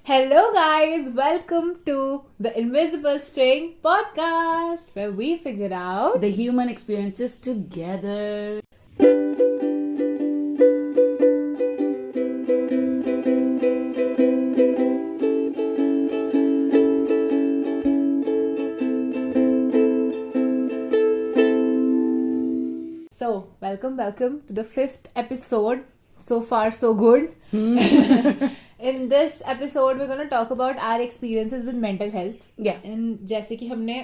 Hello, guys. Welcome to the Invisible String podcast, where we figure out the human experiences together. So, welcome to the 5th episode. So far, so good. In this episode, we're going to talk about our experiences with mental health. Yeah. And जैसे कि हमने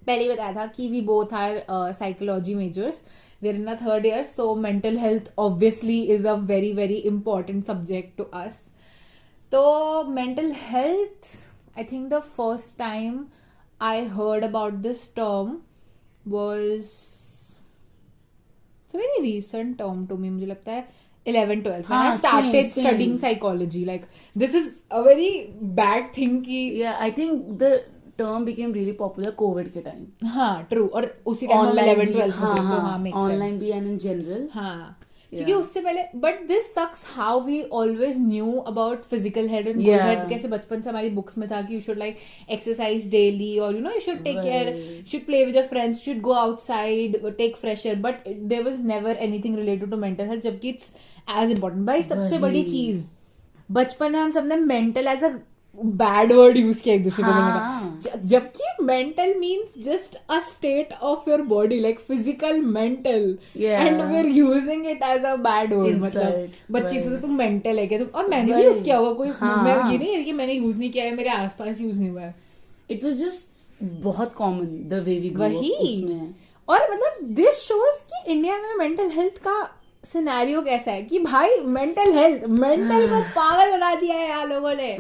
पहले ही बताया था कि we both are psychology majors. We're in our third year, so mental health obviously is a very, very important subject to us. So, mental health, I think the first time I heard about this term was... It's a very recent term to me. मुझे लगता है 11-12 when I started studying psychology. Like, this is a very bad thing कि... Yeah, I think the term became really popular COVID के time. हाँ, true. और उसी time हम 11-12 हाँ, makes online sense. भी and in general. हाँ. क्योंकि उससे पहले but this sucks how we always knew about physical health and good health. कैसे बचपन से हमारी books में था कि you should like exercise daily or you know you should take care, you should play with your friends, you should go outside, take fresh air, but there was never anything related to mental health, जबकि it's as important. भाई सबसे बड़ी चीज बचपन में हम सबने mental as a bad word use किया एक दूसरे को, जबकि mental means just a state of your body, like physical mental, and we're using it as a bad word. मतलब बच्ची तो तुम mental है क्या तुम, और मैंने भी यूज किया होगा, कोई मैं ये नहीं है कि मैंने यूज नहीं किया है, मेरे आसपास यूज नहीं हुआ है. It was just बहुत common the way we grew up उसमें. और मतलब this shows कि इंडिया में mental health का सिनेरियो कैसा है कि भाई मेंटल को पागल बना दिया है यहाँ लोगों ने.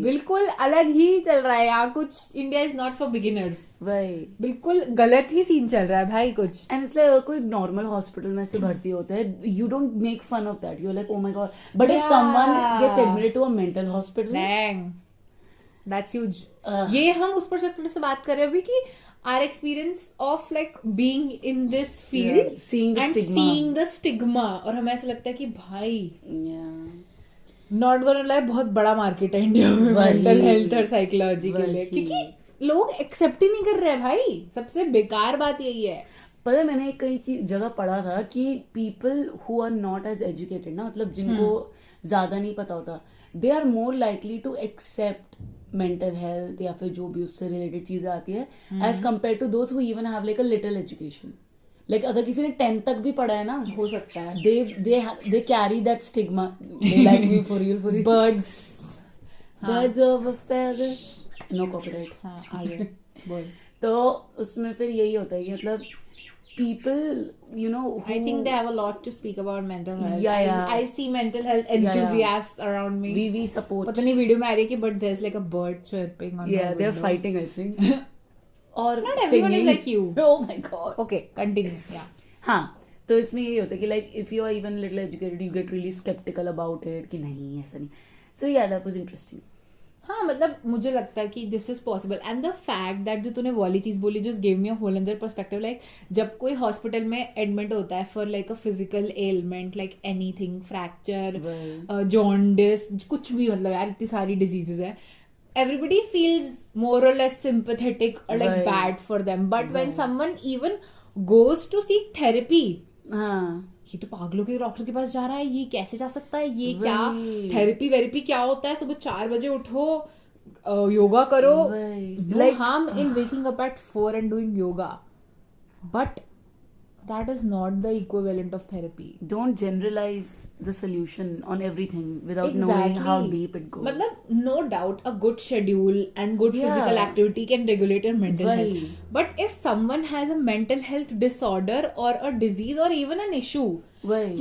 बिल्कुल अलग ही चल रहा है यहाँ कुछ. India is not for beginners. बिल्कुल गलत ही सीन चल रहा है भाई कुछ. एंड इट्स लाइक कोई नॉर्मल हॉस्पिटल में से भर्ती होता है, you don't make fun of that, you are like oh my God, but if someone gets admitted to a mental hospital, dang, that's huge. ये हम उस पर थोड़ी सी बात कर रहे हैं अभी कि our experience of like being in this field, seeing the stigma, और हमें ऐसा लगता है कि भाई not gonna lie बहुत बड़ा मार्केट है इंडिया में मेंटल हेल्थ और साइकोलॉजी के लिए, क्योंकि लोग एक्सेप्ट ही नहीं कर रहे हैं भाई. सबसे बेकार बात यही है. पता है मैंने कई जगह पढ़ा था कि people who are not as educated ना, मतलब जिनको ज्यादा नहीं पता होता, they are more likely to accept mental health या फिर जो भी उससे रिलेटेड चीजें आती है as compared to those who even have like a little education. Like अगर किसी ने 10th तक भी पढ़ा है ना, हो सकता है they carry that stigma. They like me for real. Birds of a feather, no copyright. हाँ आगे बोल. तो उसमें फिर यही होता है कि मतलब people, you know, I think they have a lot to speak about mental health. Yeah. I see mental health enthusiasts around me. We support. पता नहीं वीडियो में आ रही है कि but there's like a bird chirping on my window. They're fighting, I think. Or not everyone singing. is like you. Oh my god. Okay, continue. Yeah. हाँ, तो इसमें यही होता है कि like if you are even little educated, you get really skeptical about it कि नहीं ऐसा नहीं. So yeah, that was interesting. हाँ मतलब मुझे लगता है कि this is possible. And the fact that जो तूने वाली चीज बोली just give me a whole another perspective. Like जब कोई हॉस्पिटल में एडमिट होता है for like a physical element like anything, fracture, jaundice, कुछ भी, मतलब यार इतनी सारी डिजीजेस है, everybody feels more or less sympathetic or like bad for them. But when someone even goes to seek therapy, ये तो पागलों के डॉक्टर के पास जा रहा है, ये कैसे जा सकता है, ये क्या थेरेपी क्या होता है, सुबह 4 बजे उठो, योगा करो. No harm in waking up at 4 and doing yoga, but that is not the equivalent of therapy. Don't generalize the solution on everything without knowing how deep it goes. मतलब no doubt a good schedule and good physical activity can regulate your mental health. But if someone has a mental health disorder or a disease or even an issue,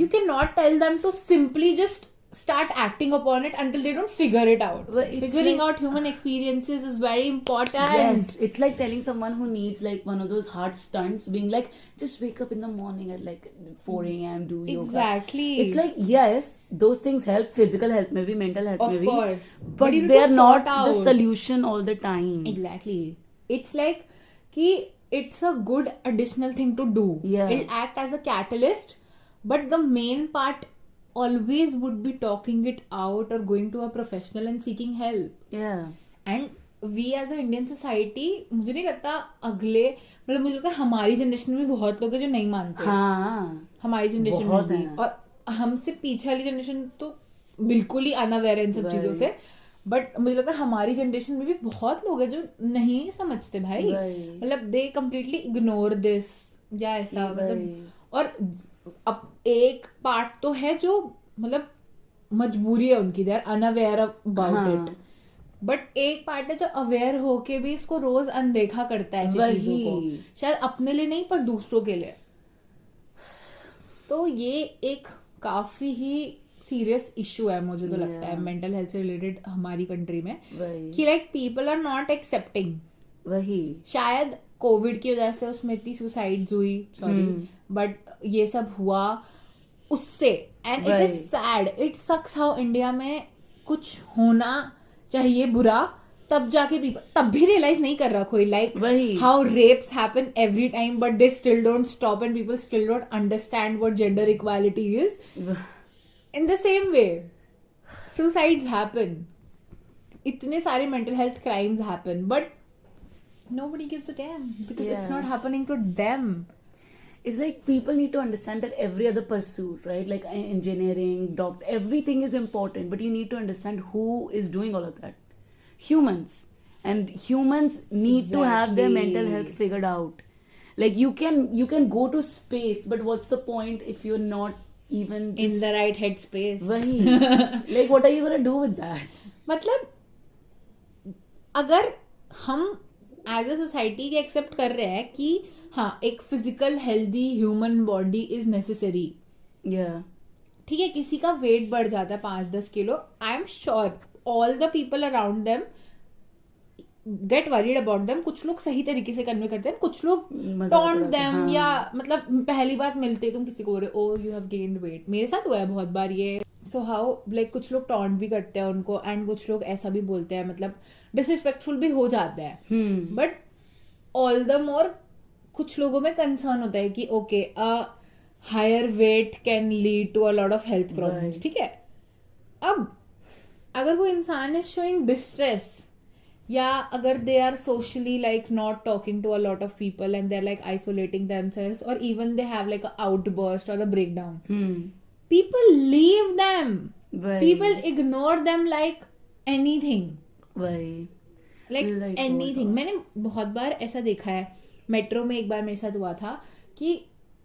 you cannot tell them to simply just start acting upon it until they don't figure it out. Figuring out human experiences is very important. Yes, it's like telling someone who needs like one of those hard stunts, being like, just wake up in the morning at like 4 a.m. do yoga. Exactly. It's like, yes, those things help, physical health maybe, mental health maybe, of course, but they are not the solution all the time. Exactly. It's like ki it's a good additional thing to do. It'll act as a catalyst, but the main part always would be talking it out or going to a professional and seeking help. Yeah. And we as a Indian society, मुझे नहीं लगता अगले, मतलब मुझे लगता है हमारी generation में भी बहुत लोग हैं जो नहीं मानते. हाँ, हमारी जनरेशन में बहुत भी, हैं. और हमसे पीछे वाली जनरेशन तो बिल्कुल ही अनअवेयर है इन सब Right. चीजों से. बट मुझे लगता है हमारी जनरेशन में भी बहुत लोग हैं जो नहीं समझते भाई. Right. मतलब दे कम्प्लीटली इग्नोर दिस या ऐसा. Right. मतलब और अब एक पार्ट तो है जो मतलब मजबूरी है उनकी, they are unaware about it. But एक पार्ट है जो अवेयर होके भी इसको रोज अनदेखा करता है ऐसी चीजों को, शायद अपने लिए नहीं पर दूसरों के लिए. तो ये एक काफी ही सीरियस इशू है मुझे तो लगता है मेंटल हेल्थ से रिलेटेड हमारी कंट्री में, कि like people are not accepting. वही शायद कोविड की वजह से उसमें इतनी सुसाइड्स हुई, सॉरी, बट ये सब हुआ उससे. And it is sad, it sucks how India में कुछ होना चाहिए बुरा, तब जाके पीपल तब भी रियलाइज नहीं कर रहा कोई, like how rapes happen every time but they still don't stop and people still don't understand what gender equality is. In the same way suicides happen, इतने सारे mental health crimes happen, but nobody gives a damn because it's not happening to them. It's like people need to understand that every other pursuit, right, like engineering, doctor, everything is important, but you need to understand who is doing all of that. Humans. And humans need to have their mental health figured out. Like you can go to space, but what's the point if you're not even just in the right headspace? Wahi. Like what are you going to do with that? मतलब अगर हम as a society ये accept कर रहे हैं कि हाँ एक physical healthy human body is necessary. ठीक है, किसी का वेट बढ़ जाता है 5-10 kilo, I am sure all the people around them get worried about them. कुछ लोग सही तरीके से कन्वे करते हैं, कुछ लोग टॉन्ट देम, या मतलब पहली बार मिलते तुम किसी को बोल रहे ओ यू हैव गेन्ड वेट. मेरे साथ हुआ है बहुत बार ये. सो हाउ लाइक कुछ लोग टॉन्ट भी करते हैं उनको, एंड कुछ लोग ऐसा भी बोलते हैं, मतलब डिसरिस्पेक्टफुल भी हो जाता है. बट ऑल द मोर कुछ लोगों में कंसर्न होता है कि okay higher weight can lead to a lot of health problems. ठीक है, अब अगर वो इंसान है शोइंग डिस्ट्रेस, या अगर they are socially like not talking to a lot of people and they are like isolating themselves, और even they have like a outburst और a breakdown, people leave them. People ignore them like anything. Like anything. मैंने बहुत बार ऐसा देखा है. Metro में एक बार मेरे साथ हुआ था कि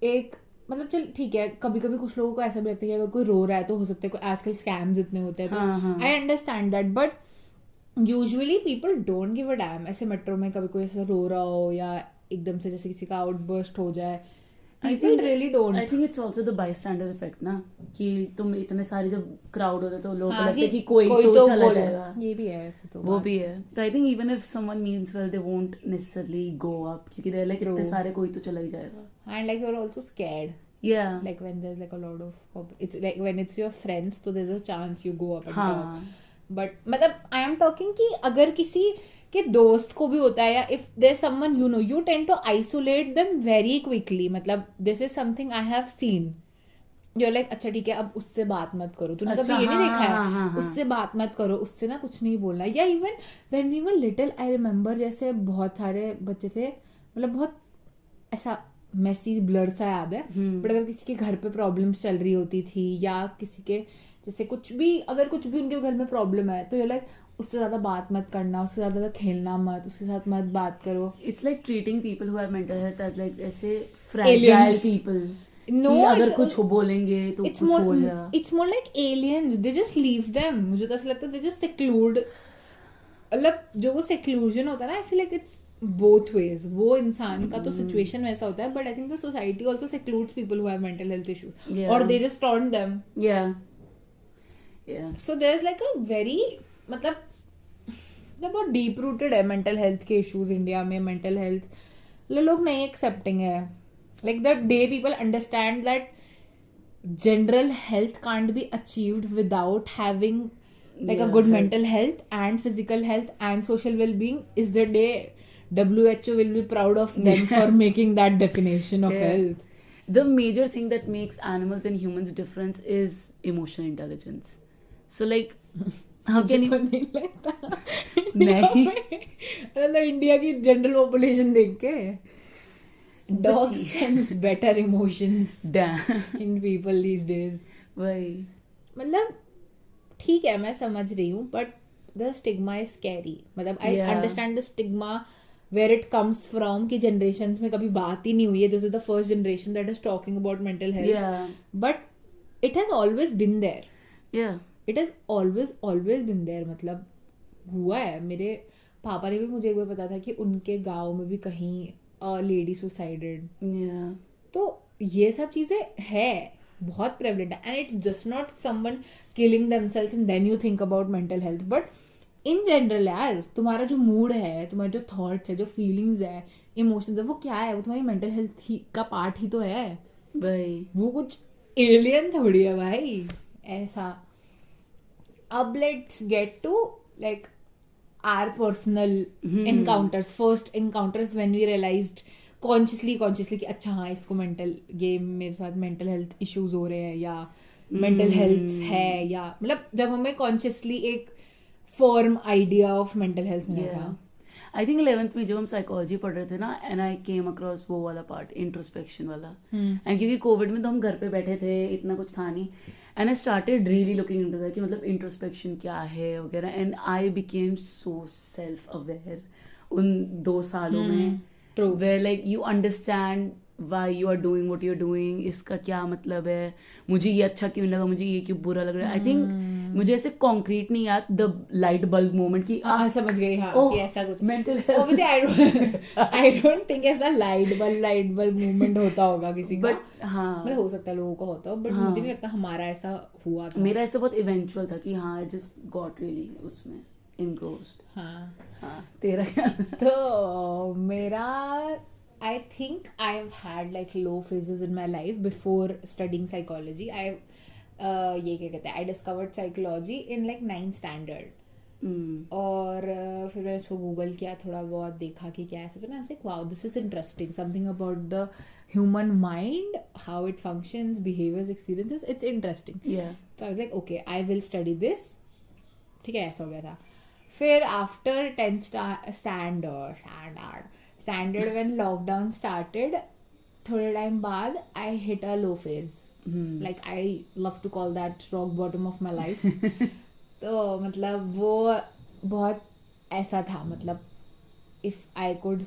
एक मतलब चल ठीक है, कभी कभी कुछ लोगों को ऐसा भी लगता है कि अगर कोई रो रहा है तो हो सकता है कोई, आजकल स्कैम्स इतने होते हैं, तो I understand that, but usually people don't give a dam. ऐसे मेट्रो में कभी कोई ऐसा रो रहा हो या एकदम से जैसे किसी का आउटबर्स्ट हो जाए, people really don't. I think it's also the bystander effect ना, कि तुम इतने सारे जब क्राउड होते तो लोगों को लगता है कि कोई तो चला जाएगा. ये भी है ऐसे, तो वो भी है. तो I think even if someone means well, they won't necessarily go up क्योंकि they're like इतने सारे कोई तो चला ही जाएगा. And like you're also scared. Yeah. Like when there's like a lot of, it's like when it's your friends, so there's a chance you go up and talk. But मतलब I am talking कि अगर किसी कि दोस्त को भी होता है, या if there someone you know, you tend to isolate them very quickly. मतलब this is something I have seen. You are like अच्छा ठीक है, अब उससे बात मत करो, तूने कभी ये नहीं देखा है, उससे बात मत करो, उससे ना कुछ नहीं बोलना. या even when we were little, I remember जैसे बहुत सारे बच्चे थे, मतलब बहुत ऐसा मैसी ब्लर सा याद है, बट अगर किसी के घर पे प्रॉब्लम्स चल रही होती थी, या किसी के जैसे कुछ भी, अगर कुछ भी उनके घर में प्रॉब्लम है, तो यू लाइक उससे ज्यादा बात मत करना, उससे ज्यादा खेलना मत, उसके साथ मत बात करो. It's like treating people who have mental health as like ऐसे फ्रैजाइल पीपल. नो, अगर कुछ हो बोलेंगे तो कुछ हो जाएगा. It's more like aliens, they just leave them. मुझे तो ऐसा लगता है दे जस्ट सेक्लूड. मतलब जो वो सेक्लूजन होता है ना, I feel like it's both ways. वो इंसान का तो सिचुएशन वैसा होता है, but I think the society also secludes people who have mental health issues, और they just taunt them. So there is like a very, मतलब बहुत डीप रूटेड है मेंटल हेल्थ के इश्यूज इंडिया में. मेंटल हेल्थ लोग नहीं accepting है. Like the day people understand that general health can't be achieved without having like a good mental health and physical health and social well-being is the day WHO will be proud of them for making that definition of health. the major thing that makes animals and humans difference is emotional intelligence. So like how मुझे can तो you नहीं लगता नहीं मतलब India की general population देख के dog बच्ची। Sense better emotions Damn. In people these days वही मतलब ठीक है मैं समझ रही हूँ but the stigma is scary मतलब I Yeah. Understand the stigma where it comes from कि जनरेशंस में कभी बात ही नहीं हुई है this is the first generation that is talking about mental health yeah but it has always been there yeah it has always been there मतलब हुआ है मेरे पापा ने भी मुझे एक बार पता था कि उनके गांव में भी कहीं लेडी सुसाइडेड yeah तो ये सब चीजें है बहुत प्रेवलेंट है and it's just not someone killing themselves and then you think about mental health but in general यार तुम्हारा जो मूड है तुम्हारे जो थॉट्स है जो फीलिंग्स है इमोशंस है वो क्या है वो तुम्हारी मेंटल हेल्थ का पार्ट ही तो है वही वो कुछ एलियन थोड़ी है भाई ऐसा अब let's get to like our personal encounters first encounters when we realized consciously कि अच्छा हाँ इसको ये मेरे साथ मेंटल हेल्थ इश्यूज हो रहे हैं या मेंटल हेल्थ है या मतलब जब हमें कॉन्शियसली एक firm idea of mental health मिला था आई थिंक 11th में जब हम साइकोलॉजी पढ़ रहे थे ना एंड आई केम अक्रॉस वो वाला पार्ट इंट्रोस्पेक्शन वाला एंड क्योंकि कोविड में तो हम घर पे बैठे थे इतना कुछ था नहीं and I started really looking into that कि मतलब इंट्रोस्पेक्शन क्या है वगैरह and I became so self aware उन 2 सालों में True. where like you understand why you are doing what you're doing इसका क्या मतलब है मुझे ये अच्छा क्यों लगा मुझे ये क्यों बुरा लग रहा है आई थिंक मुझे ऐसे कॉन्क्रीट नहीं याद द लाइट बल्ब मोमेंट की हाँ समझ गई हाँ ओह, कि ऐसा कुछ mental Obviously, I don't think ऐसा लाइट बल्ब मूवमेंट होता होगा किसी का बट हाँ मतलब हो सकता है लोगों का होता हो बट हाँ. मुझे नहीं लगता हमारा ऐसा हुआ था मेरा ऐसा बहुत इवेंचुअल था कि हाँ आई जस्ट गॉट रियली उसमें engrossed हाँ हाँ तेरा क्या तो मेरा I think I've had like low phases in my life before studying psychology. ये क्या कहते हैं I discovered psychology in like 9th standard. और फिर मैंने इसको गूगल किया थोड़ा बहुत देखा कि क्या ऐसा तो ना ऐसे wow this is interesting something about the human mind how it functions behaviors experiences it's interesting. yeah So I was like okay I will study this ठीक है ऐसा हो गया था फिर after 10th standard when lockdown started थोड़े time बाद I hit a low phase like I love to call that rock bottom of my life तो मतलब वो बहुत ऐसा था मतलब if I could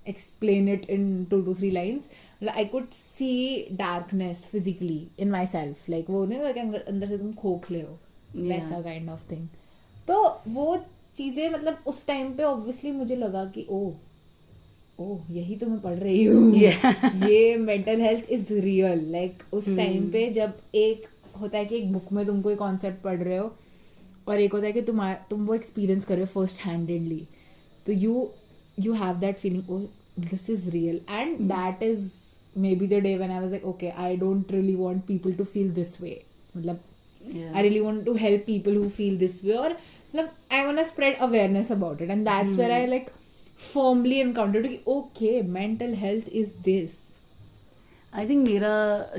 explain it in 2 to 3 lines मतलब I could see darkness physically in myself like वो नहीं होता कि अंदर से तुम खोखले हो वैसा काइंड ऑफ थिंग तो वो चीजें मतलब उस टाइम पे ऑब्वियसली मुझे लगा कि ओह यही तो मैं पढ़ रही हूँ ये mental health is real like उस टाइम पे जब एक होता है कि एक बुक में तुम कोई कॉन्सेप्ट पढ़ रहे हो और एक होता है कि तुम वो एक्सपीरियंस कर रहे हो फर्स्ट हैंडेडली तो you have that feeling oh this is real and that is maybe the day when I was like okay I don't really want people to feel this way मतलब I really want to help people who feel this way or I want to spread awareness about it and that's where I like firmly encountered okay mental health is this. I think मेरा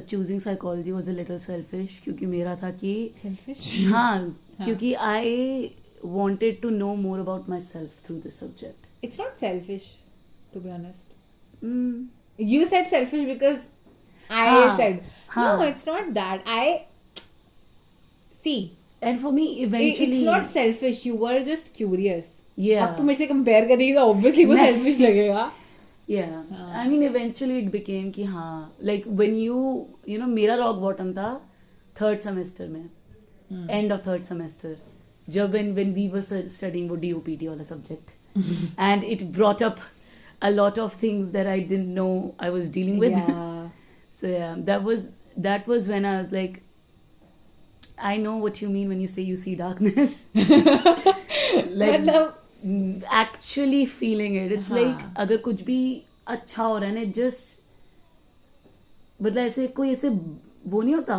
choosing psychology was a little selfish क्योंकि मेरा था कि selfish हाँ क्योंकि I wanted to know more about myself through this subject. It's not selfish to be honest. You said selfish because I said no it's not that I see and for me eventually it's not selfish you were just curious yeah अब तो मेरे से compare करेगी तो obviously वो selfish लगेगा yeah I mean eventually it became कि हाँ like when you know मेरा rock bottom था 3rd semester में end of 3rd semester जब when we were studying वो DOPT वाला subject and it brought up a lot of things that I didn't know I was dealing with so yeah that was when I was like I know what you mean when you say you see darkness like actually feeling it it's like अगर कुछ भी अच्छा हो रहा है ना just मतलब ऐसे कोई ऐसे वो नहीं होता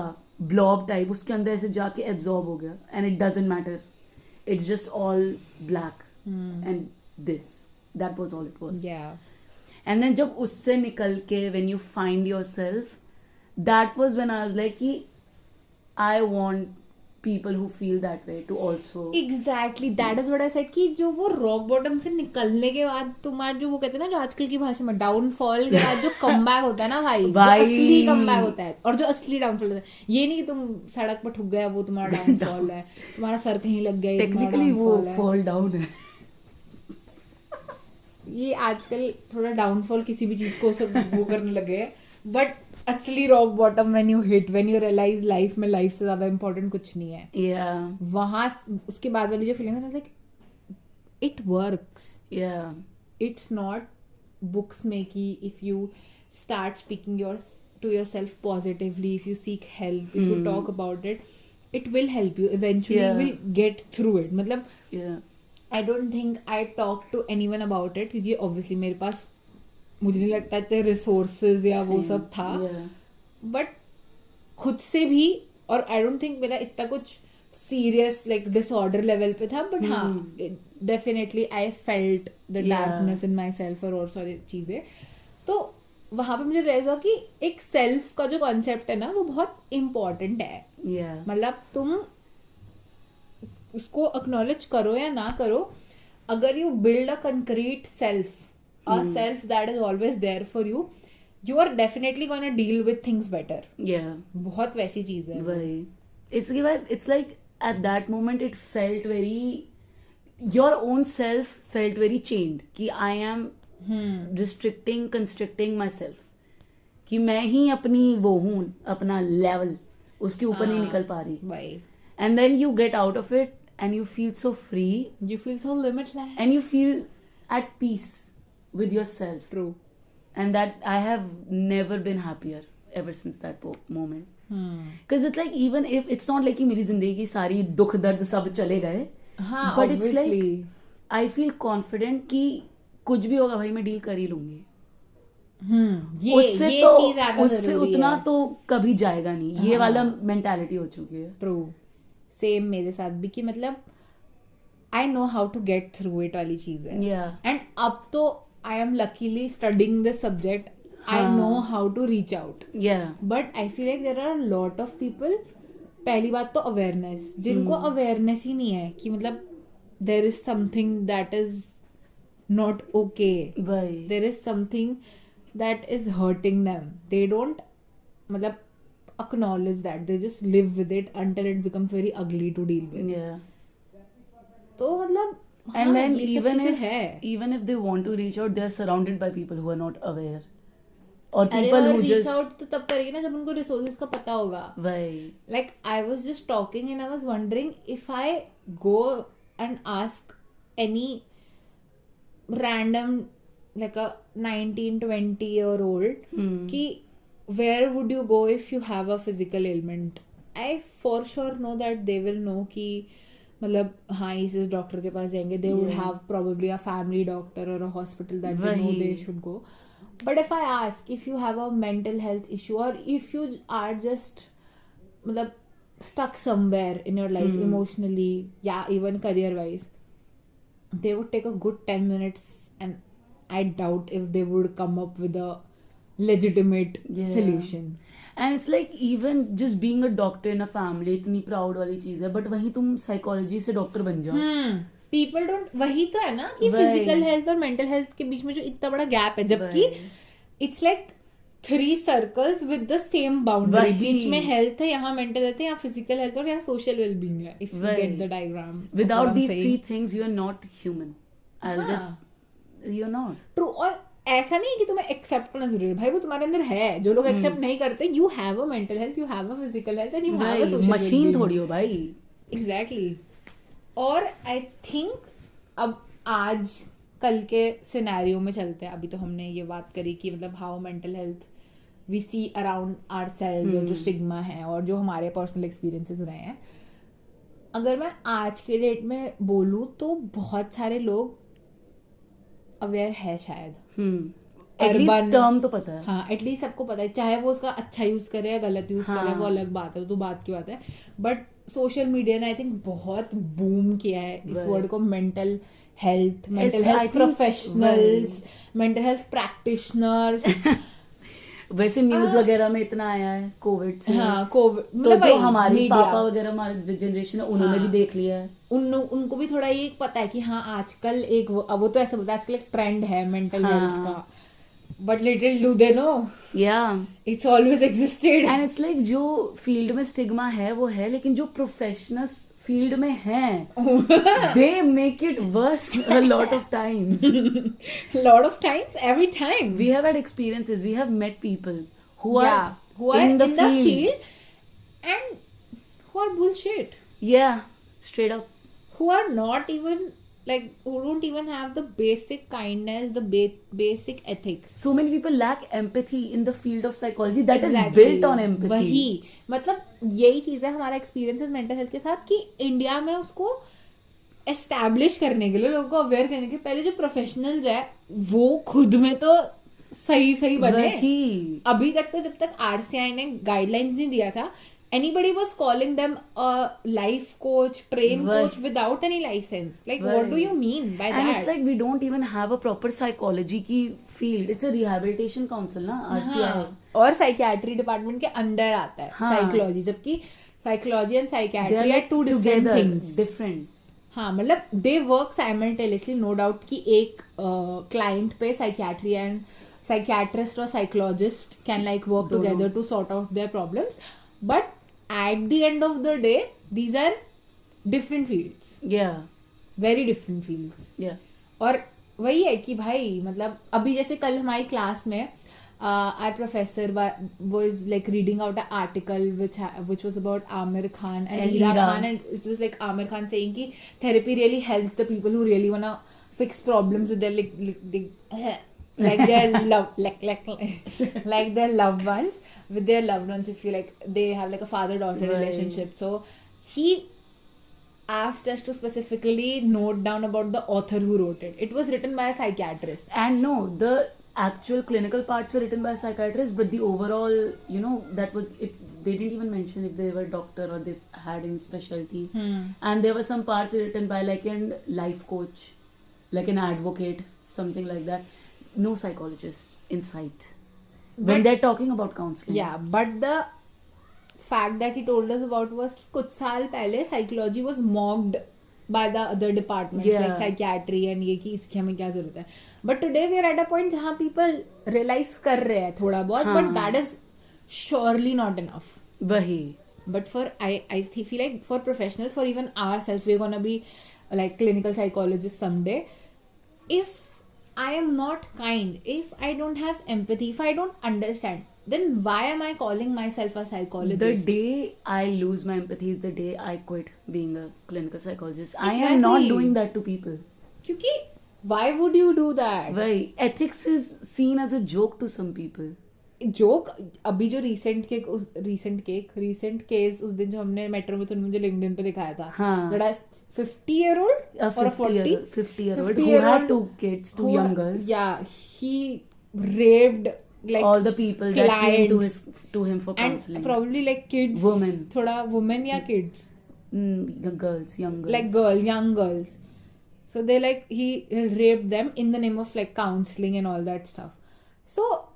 blob type उसके अंदर ऐसे जाके absorb हो गया and it doesn't matter it's just all black and this that was all it was yeah and then जब उससे निकल के when you find yourself that was when I was like कि I want people who feel that way to also exactly that is what I said कि जो वो rock bottom से निकलने के बाद तुम्हारा जो वो कहते हैं ना जो आजकल की भाषा में डाउनफॉल के बाद जो कमबैक होता है ना भाई, जो असली कमबैक होता है, और जो असली डाउनफॉल होता है, ये नहीं कि तुम सड़क पर ठुक गया वो तुम्हारा डाउनफॉल है, तुम्हारा सर कहीं लग गया ये तुम्हारा टेक्निकली वो downfall है। फॉल डाउन है. ये आजकल थोड़ा डाउनफॉल किसी भी चीज को सब वो करने लगे हैं, बट असली rock bottom when you hit, when you realise life में लाइफ से ज्यादा इम्पोर्टेंट कुछ नहीं है, Yeah, वहां उसके बाद वाली जो फीलिंग है like it works. yeah, It's not books में कि if you start speaking to yourself positively, if you seek help, if you talk about it, it will help you eventually. Yeah. You will get through it. मतलब yeah, I don't think I talk to anyone about it क्योंकि obviously मेरे पास मुझे नहीं लगता इतने resources या वो सब था, yeah, बट खुद से भी, और आई डोंट थिंक मेरा इतना कुछ सीरियस लाइक डिसऑर्डर लेवल पे था, बट हाँ definitely I felt the Yeah. Darkness in my self और सारी चीजें. तो वहां पे मुझे रियलाइज हुआ कि एक सेल्फ का जो कॉन्सेप्ट है ना वो बहुत इम्पोर्टेंट है. yeah, मतलब तुम उसको एक्नॉलेज करो या ना करो, अगर you build a concrete self, a self that is always there for you, you are definitely gonna deal with things better. yeah. बहुत वैसी चीज है. वही. It's like at that moment it felt very, your own self felt very chained कि I am constricting myself कि मैं ही अपनी वो हूँ, अपना लेवल उसके ऊपर नहीं निकल पा रही. Why? And then you get out of it and you feel so free You feel so limitless. and you feel at peace with yourself. True. And that I have never been happier ever since that moment. Because it's like, even if it's not like कि मेरी जिंदगी की सारी दुख दर्द सब चले गए, हाँ, but it's obviously. like I feel confident कि कुछ भी होगा भाई मैं डील कर ही लूंगी. ये उससे ये तो चीज आना उससे जरूरी उतना है. तो कभी जाएगा नहीं. ये वाला मेंटालिटी हो चुकी है. ट्रू. सेम मेरे साथ भी कि मतलब I know how to get through it वाली चीज है. Yeah. एंड अब तो I am luckily studying this subject, I know how to reach out. Yeah. But I feel like there are lot of people, पहली बात तो awareness, जिनको awareness ही नहीं है कि मतलब there is something that is not okay, वही. there is something that is hurting them. They don't मतलब acknowledge that, they just live with it until it becomes very ugly to deal with. Yeah. तो मतलब And हाँ, then ये सब even चीजें if है. even if they want to reach out, they are surrounded by people who are not aware, or अरे people और who reach just out तो तब करेंगे ना जब उनको resources का पता होगा. वही. Like I was just talking and I was wondering if I go and ask any random like a 19-20-year-old कि where would you go if you have a physical ailment, I for sure know that they will know कि मतलब हाँ इस doctor के पास जाएंगे. they would have probably a family doctor or a hospital that they know they should go. But if I ask if you have a mental health issue or if you are just मतलब stuck somewhere in your life emotionally, yeah, even career wise, they would take a good 10 minutes and I doubt if they would come up with a legitimate solution. And it's like even just being a doctor in a family इतनी proud वाली चीज है, but वहीं तुम psychology से doctor बन जाओ. People don't, वही तो है ना कि फिजिकल हेल्थ और मेंटल हेल्थ के बीच में जो इतना बड़ा गैप है, जबकि it's like 3 circles with the same boundary. बीच में हेल्थ है, यहाँ मेंटल हेल्थ है, यहाँ फिजिकल हेल्थ और यहाँ सोशल वेलबींग है. If you get the diagram. Without these 3 things you are not human. I'll just you're not. True. और ऐसा नहीं कि तुम्हें एक्सेप्ट करना जरूरी है भाई, वो तुम्हारे अंदर है. जो लोग एक्सेप्ट नहीं करते, you have a mental health, you have a physical health and you have a social. Machine थोड़ी हो भाई. एग्जैक्टली. और आई थिंक अब आज कल के सिनेरियो में चलते हैं. अभी तो हमने ये बात करी कि मतलब how mental health we see around ourselves और जो स्टिग्मा है और जो हमारे पर्सनल एक्सपीरियंसेस रहे हैं. अगर मैं आज के डेट में बोलूँ तो बहुत सारे लोग अवेयर है शायद. एटलीस्ट टर्म तो पता है. हाँ, एटलीस्ट सबको पता है, चाहे वो उसका अच्छा यूज करे या गलत यूज करे, वो अलग बात है, तो बात की बात है. बट सोशल मीडिया ने आई थिंक बहुत बूम किया है इस वर्ड को. Mental health professionals, mental health practitioners. वैसे न्यूज वगैरह में इतना आया है कोविड से, हाँ कोविड तो मतलब जो वही, हमारे मीडिया पापा वगैरह हमारे जनरेशन है उन्होंने भी देख लिया है। उनको भी थोड़ा ये पता है कि हाँ आजकल एक वो तो ऐसे बोलते हैं आजकल एक ट्रेंड है मेंटल हेल्थ का, but little do they know yeah it's always existed. And it's like जो फील्ड में स्टिग्मा है वो है, लेकिन जो प्रोफेशनल्स फील्ड में हैं they make it worse a lot of times. lot of times, every time We have had experiences, we have met people who are who are in the field. and who are bullshit, Yeah, straight up. who are not even like, who don't even have the basic kindness, the basic ethics. So many people lack empathy in the field of psychology that is Exactly. built on empathy. वही मतलब यही चीज है हमारा experience है mental health के साथ कि इंडिया में उसको एस्टैब्लिश करने के लिए, लोगों को अवेयर करने के पहले जो प्रोफेशनल्स है वो खुद में तो सही बने। वही अभी तक तो जब तक आरसीआई ने गाइडलाइंस नहीं दिया था, anybody was calling them a life coach, train coach without any license. Like what do you mean by and that? it's like we don't even have a proper psychology की field. It's a rehabilitation council ना, RCI. और psychiatry department के under आता है psychology, जबकि psychology and psychiatry are two different things. Different हाँ मतलब they work simultaneously, no doubt कि एक क्लाइंट पे साइकियाट्री एंड साइकियाट्रिस्ट और psychologist can like work together to sort out their problems, but at the end of the day these are different fields, yeah very different fields. yeah और वही है कि भाई मतलब अभी जैसे कल हमारी क्लास में our professor was like reading out an article which was about Amir Khan and Ira Khan, and it was like Amir Khan saying कि therapy really helps the people who really wanna fix problems with their like their like their loved ones, with their loved ones, if you like they have like a father-daughter relationship. So he asked us to specifically note down about the author who wrote it. It was written by a psychiatrist, and no, the actual clinical parts were written by a psychiatrist, but the overall, you know, that was it. They didn't even mention if they were doctor or they had any specialty. And there were some parts written by like a life coach, like an advocate, something like that. No psychologist in sight when they're talking about counseling. Yeah, but the fact that he told us about was कि कुछ साल पहले psychology was mocked by the other departments like psychiatry and ये कि इसकी हमें क्या जरूरत है. But today we are at a point जहाँ people realize कर रहे हैं थोड़ा बहुत, but that is surely not enough. वही. But for I feel like for professionals, for even ourselves, we're gonna be like clinical psychologists someday. If I am not kind, if I don't have empathy, if I don't understand, then why am I calling myself a psychologist? The day I lose my empathy is the day I quit being a clinical psychologist. Exactly. I am not doing that to people. क्योंकि why would you do that? Why? Ethics is seen as a joke to some people. Joke अभी जो recent case उस दिन जो हमने metro में, तूने मुझे लिंक्डइन पे दिखाया था, that 50-year-old or a 50-year-old who had 2 kids, 2 young girls. Yeah, he raped like all the people that came to him for counseling, and probably like kids, women या kids, girls, young girls, like young girls. So they like he raped them in the name of like counseling and all that stuff. So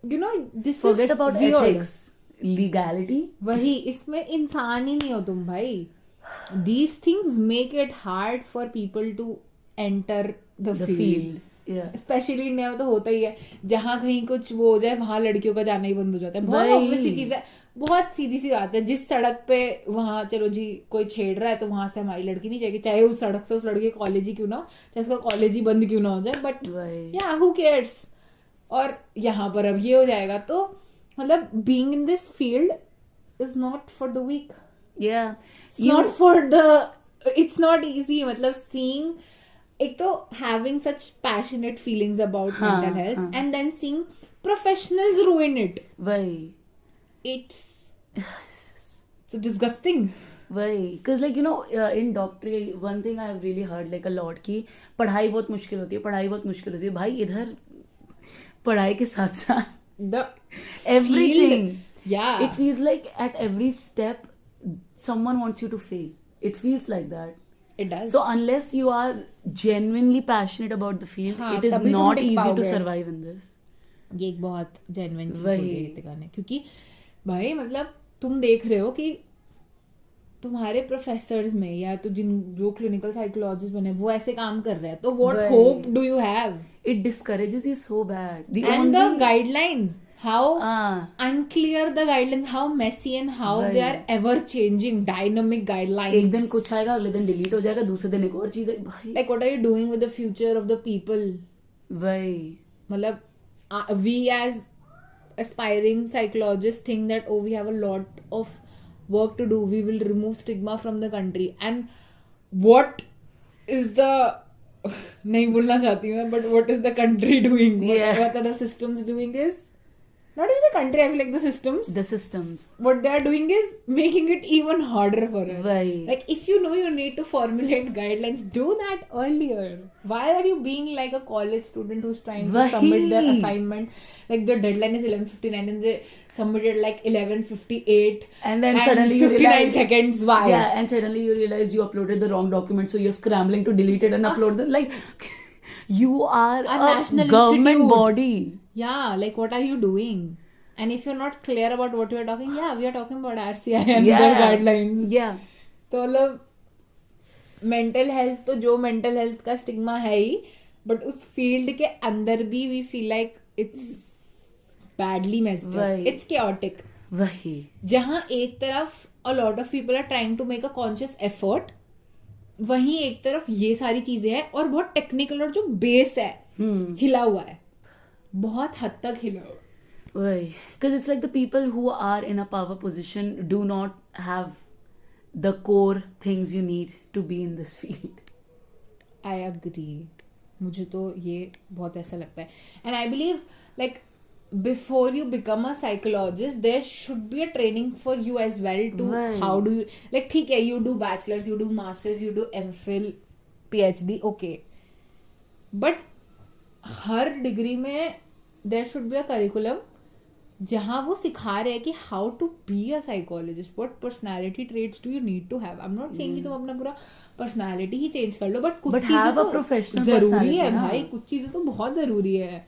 you know, this forget is about weird. ethics, legality. वही, इसमें इंसान ही नहीं हो तुम भाई. These things make it hard for people to enter the field. Yeah. Especially India में तो होता ही है, जहाँ कहीं कुछ वो हो जाए वहां लड़कियों का जाना ही बंद हो जाता है. बहुत ऑब्वियसली चीज है, बहुत सीधी सी बात है. जिस सड़क पे वहां चलो जी कोई छेड़ रहा है तो वहां से हमारी लड़की नहीं जाएगी, चाहे उस सड़क से उस लड़के कॉलेज ही क्यों ना हो, चाहे उसका कॉलेज ही बंद क्यों ना हो जाए, बट या हु केयर्स. और यहाँ पर अब ये हो जाएगा, तो मतलब being in this field is not for the weak. Yeah, it's not easy. मतलब seeing, एक तो having such passionate feelings about mental health and then seeing professionals ruin it. Why? It's disgusting. Why? Because like you know, in doctorate, one thing I have really heard like a lot कि पढ़ाई बहुत मुश्किल होती है. भाई इधर पढ़ाई के साथ साथ everything. Yeah. It feels like at every step someone wants you to fail. It feels like that. It does. So unless you are genuinely passionate about the field, it is not easy to survive in this. ये एक बहुत genuine चीज वही। बोली है रितिका ने, क्योंकि भाई मतलब तुम देख रहे हो कि तुम्हारे प्रोफेसर्स में या तो जो क्लिनिकल साइकोलॉजिस्ट बने वो ऐसे काम कर रहे हैं, तो व्हाट वही। Hope do you have? It discourages you so bad. The And the only guidelines, how ah unclear the guidelines, how messy and how they are वही। ever changing dynamic guidelines. एक दिन कुछ आएगा, अगले दिन डिलीट हो जाएगा, दूसरे दिन एक और चीज है भाई। Like what are you doing with the future of the people? वही। मतलब we as aspiring psychologists think that oh we have a lot of work to do, we will remove stigma from the country, and what is the नहीं बोलना चाहती मैं, but what is the country doing? Yeah. What are the systems doing is not even the country, I feel like the systems, The systems. what they are doing is making it even harder for us. Right. Like if you know you need to formulate guidelines, do that earlier. Why are you being like a college student who's trying to submit their Wahi. assignment? Like the deadline is 11:59 and they submitted like 11:58 And then suddenly you 59 realize, seconds. Why? yeah, and suddenly you realize you uploaded the wrong document, so you're scrambling to delete it and upload the like. You are A a national government institute. body. Yeah, like what are you doing? And if you're not clear about what you're talking, yeah, we are talking about RCI and Yeah. their guidelines. Yeah. तो मतलब mental health तो जो mental health का stigma है ही, but उस field के अंदर भी we feel like it's badly messed up, Right. It's chaotic. वही। जहां एक तरफ a lot of people are trying to make a conscious effort, वहीं एक तरफ ये सारी चीजें हैं और बहुत टेक्निकल और जो बेस है हिला हुआ है, बहुत हद तक हिला हुआ है. Why? Because it's like the people who are in a power position do not have the core things you need to be in this field. I agree. मुझे तो ये बहुत ऐसा लगता है, and I believe like before you become a psychologist there should be a training for you as well too Right. How do you like, ठीक है you do bachelors, you do masters, you do MPhil, PhD, okay, but हर degree में there should be a curriculum जहां वो सिखा रहे हैं कि how to be a psychologist, what personality traits do you need to have. I am not saying कि तुम अपना पूरा पर्सनालिटी ही चेंज कर लो, बट कुछ But चीजें have a तो professional जरूरी personality, है ना? भाई, कुछ चीजें तो बहुत जरूरी है.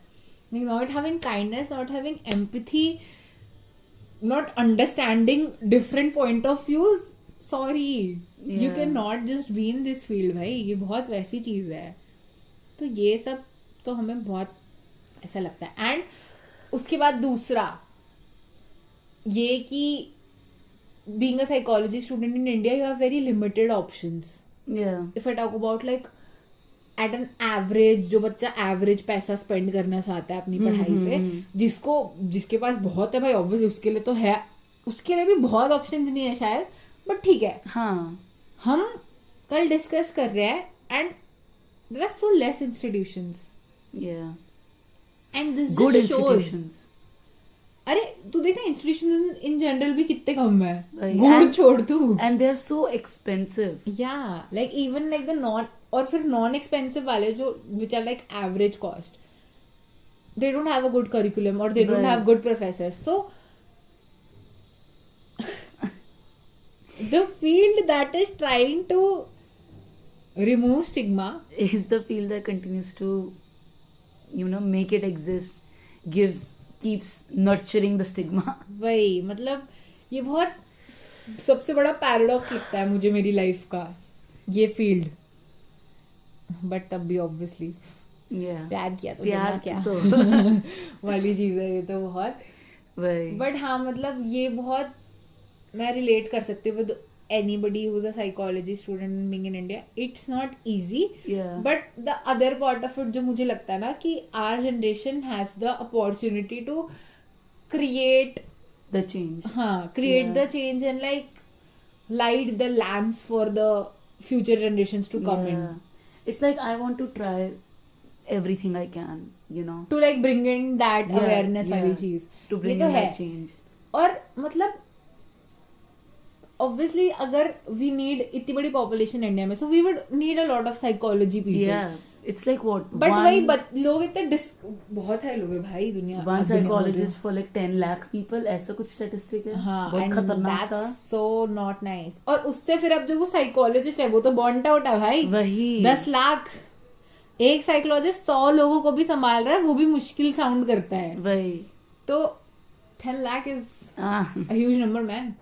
Not having kindness, not having empathy, not understanding different point of views, sorry you Yeah. Can not just be in this field. भाई ये बहुत वैसी चीज है. तो ये सब तो हमें बहुत ऐसा लगता है. एंड उसके बाद दूसरा ये कि being a psychology student in India, you have very limited options. Yeah. If I talk about like at an average, जो बच्चा average पैसा spend करना चाहता है अपनी पढ़ाई पे, जिसके पास बहुत है भाई, obviously उसके लिए तो है, उसके लिए भी बहुत options नहीं है शायद, but ठीक है. हाँ. हम कल डिस्कस कर रहे हैं and there are so less institutions Yeah. and this Good just shows. institutions. अरे तू देख ना इंस्टीट्यूशन इन जनरल भी कितने कम है, Right. गुड़ And- छोड़ तू. And they're so expensive. Yeah, like even like the non, और फिर नॉन एक्सपेंसिव वाले जो which are like average cost, they don't have a good curriculum or they don't Right. have good professors. So the field that is trying to remove stigma, Is the field that continues to, make it exist, keeps nurturing the stigma. वही मतलब ये बहुत सबसे बड़ा paradox लगता है मुझे मेरी लाइफ का ये फील्ड. बट तब भी ऑब्वियसली Yeah. प्यार किया तो प्यार जमा क्या तो वाली चीज है ये तो बहुत. वही. बट हाँ मतलब ये बहुत मैं रिलेट कर सकती हूँ with anybody who is a psychology student being in India. It's not easy, Yeah. But the other part of it जो मुझे लगता है ना कि our generation has the opportunity to create The change. Create Yeah. The change and like light the lamps for the future generations to come in, Yeah. It's like I want to try everything I can, to like bring in that Yeah, awareness वाली yeah. चीज. to ये bring तो in है. that change. और मतलब obviously अगर we need इतनी बड़ी पॉपुलेशन इंडिया में, so we would need a lot of psychology people. Yeah. It's like what? But वही one, लोग इतने बहुत सारे लोग हैं भाई दुनिया one दुनिया में. psychologist for like 10 lakh people, ऐसा कुछ statistic है. हाँ, बहुत and खतरनाक सा. that's so not nice. और उससे फिर अब जो वो साइकोलॉजिस्ट है वो तो बॉन्ट आउट है भाई. वही. 10 लाख एक साइकोलॉजिस्ट 100 लोगों को भी संभाल रहा है, वो भी मुश्किल साउंड करता है. वही. तो 10 लाख इज हाँ. ह्यूज नंबर मैन,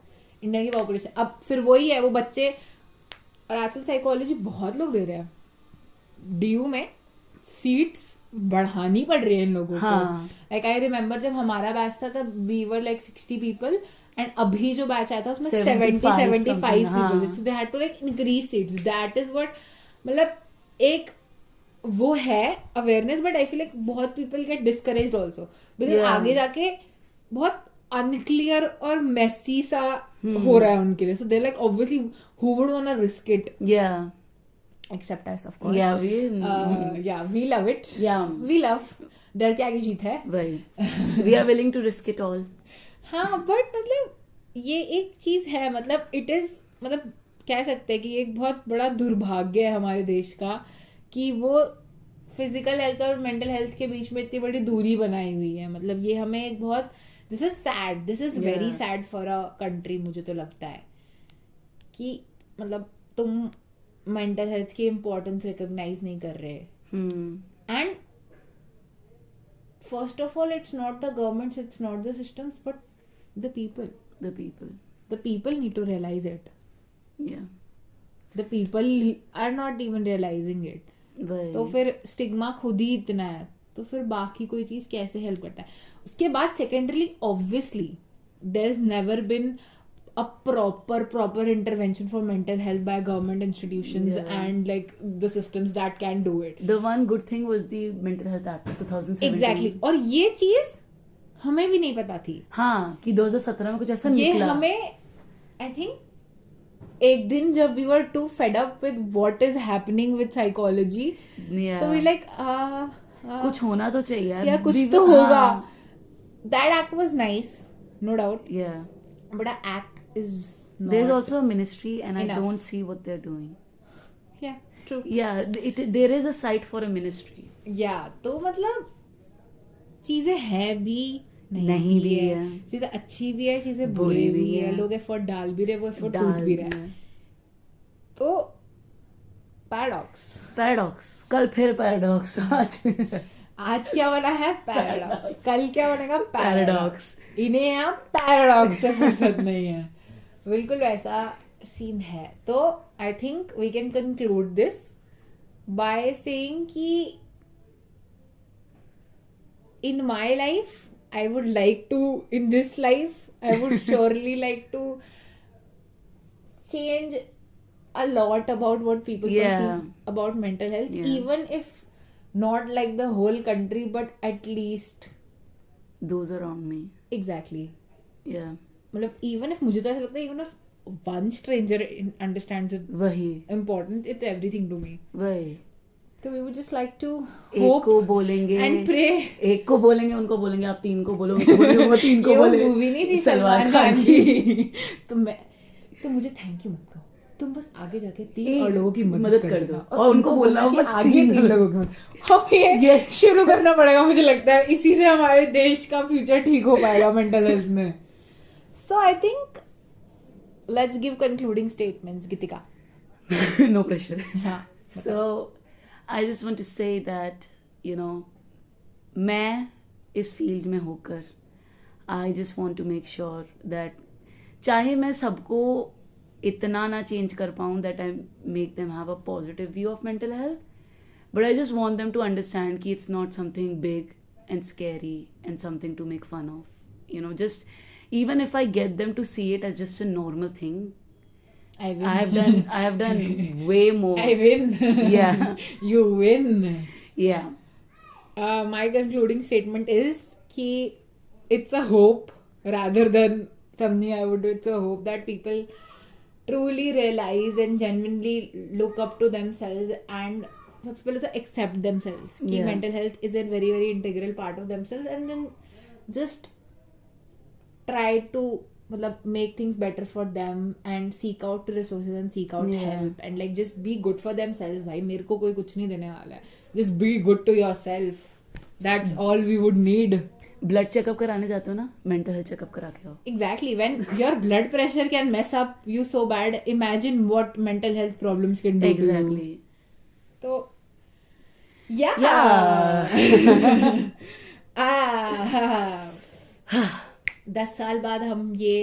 इंडिया की पॉपुलेशन. अब फिर वही है, वो बच्चे, और आजकल साइकोलॉजी बहुत लोग दे रहे हैं. डीयू में सीट्स बढ़ानी पड़ रही है इन लोगों को. लाइक आई रिमेम्बर जब हमारा बैच था तब we were like 60 people, and अभी जो बैच आया था उसमें 75 people, so they had to like increase seats. That is what, मतलब एक वो है awareness, but I feel like बहुत people get discouraged also because आगे जाके बहुत अनक्लियर और मेसी सा हो रहा है उनके लिए. So they like obviously who would want to risk it, except us of course. We love it. We love, डर के आगे जीत है. We are willing to risk it all. हाँ, but मतलब ये एक चीज है, मतलब it is, मतलब कह सकते हैं कि ये एक बहुत बड़ा दुर्भाग्य है हमारे देश का कि वो फिजिकल हेल्थ और मेंटल हेल्थ के बीच में इतनी बड़ी दूरी बनाई हुई है. मतलब ये हमें एक बहुत, this is sad, this is very sad for a country. मुझे तो लगता है कि मतलब तुम मेंटल हेल्थ की इम्पोर्टेंस रिकॉग्नाइज नहीं कर रहे. And first of all it's not the governments, it's not the systems, but the people need to realise it. The people are not even realising it. तो फिर स्टिग्मा खुद ही इतना है, तो फिर बाकी कोई चीज कैसे हेल्प करता है. उसके बाद secondarily obviously there is never been a proper intervention for mental health by government institutions and like the systems that can do it. The one good thing was the Mental Health Act of 2017. Exactly. और ये चीज हमें भी नहीं पता थी. हाँ, कि 2017 में कुछ ऐसा निकला. ये हमें I think एक दिन जब we were too fed up with what is happening with psychology, so we like कुछ होना तो चाहिए या कुछ तो होगा. That act was nice, no doubt. But an act is not. There's also a ministry and enough. I don't see what they're doing. Yeah, true. There is a site for a ministry. Yeah, तो मतलब चीजें हैं भी नहीं भी है. चीजें अच्छी भी है, चीजें बुरी भी है. लोग एफर्ट डाल भी रहे, वो एफर्ट टूट भी रहे हैं. तो पैराडॉक्स. कल फिर पैराडॉक्स. आज क्या बना है पैराडॉक्स, कल क्या बनेगा पैराडॉक्स. इन्हें यहाँ पैराडॉक्स से फुर्सत नहीं है. बिल्कुल वैसा सीन है. तो I think we can conclude this by saying कि in my life I would like to, in this life I would surely like to change a lot about what people perceive about mental health, even if not like the whole country, but at least those around me. Exactly. मतलब even if, मुझे तो ऐसा लगता है even if one stranger understands it, वही important, it's everything to me. वही. तो we would just like to hope एक को बोलेंगे and pray. एक को बोलेंगे, उनको बोलेंगे, आप 3 को बोलो, उनको बोलेंगे, वो 3 को बोले. ये मूवी नहीं थी सलमान खान की. तो मुझे थैंक यू मत कहो, तुम बस आगे जाके 3 और लोगों की मदद कर दो और उनको बोलना कि आगे 3 लोगों की मदद. अब ये शुरू करना पड़ेगा, मुझे लगता है इसी से हमारे देश का फ्यूचर ठीक हो पाएगा मेंटल हेल्थ में. So I think let's give concluding statements. Geetika. No pressure. हाँ. So I just want to say that you know, मैं इस फील्ड में होकर I just want to make sure that चाहे मैं सबको इतना ना चेंज कर पाऊँ that I make them have a positive view of mental health, but I just want them to understand कि it's not something big and scary and something to make fun of. You know, just even if I get them to see it as just a normal thing, I have done way more. I win. Yeah. You win. Yeah. My concluding statement is कि it's a hope rather than something I would do. It's a hope that people truly realize and genuinely look up to themselves and सबसे पहले तो accept themselves कि mental health is a very very integral part of themselves, and then just try to मतलब make things better for them and seek out resources and seek out help and like just be good for themselves. भाई मेरे को कोई कुछ नहीं देने वाला है. Just be good to yourself. That's all we would need. Blood checkup कराने जाते हो ना, मेंटल हेल्थ चेकअप करा के आओ. Exactly. When your blood pressure can mess up you so bad, imagine what mental health problems can do to you. Exactly. तो Yeah. दस साल बाद हम ये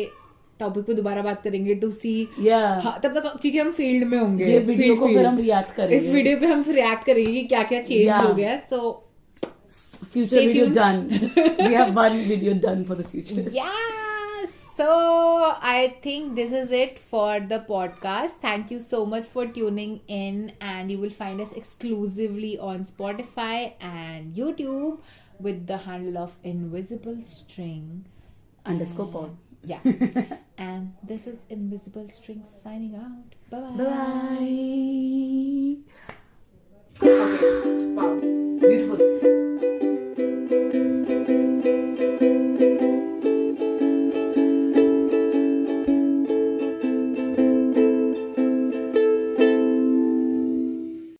टॉपिक पे दोबारा बात करेंगे टू सी Yeah. तब तक क्योंकि हम फील्ड में होंगे ये वीडियो को फिर हम रिएक्ट इस करेंगे. वीडियो पे हम रिएक्ट करेंगे कि क्या क्या चेंज Yeah. हो गया. सो Future Stay video tuned. done. We have one video done for the future. yeah, so I think this is it for the podcast. Thank you so much for tuning in, and you will find us exclusively on Spotify and YouTube with the handle of Invisible String Underscore pod. Yeah. And this is Invisible String signing out. Bye bye. Bye.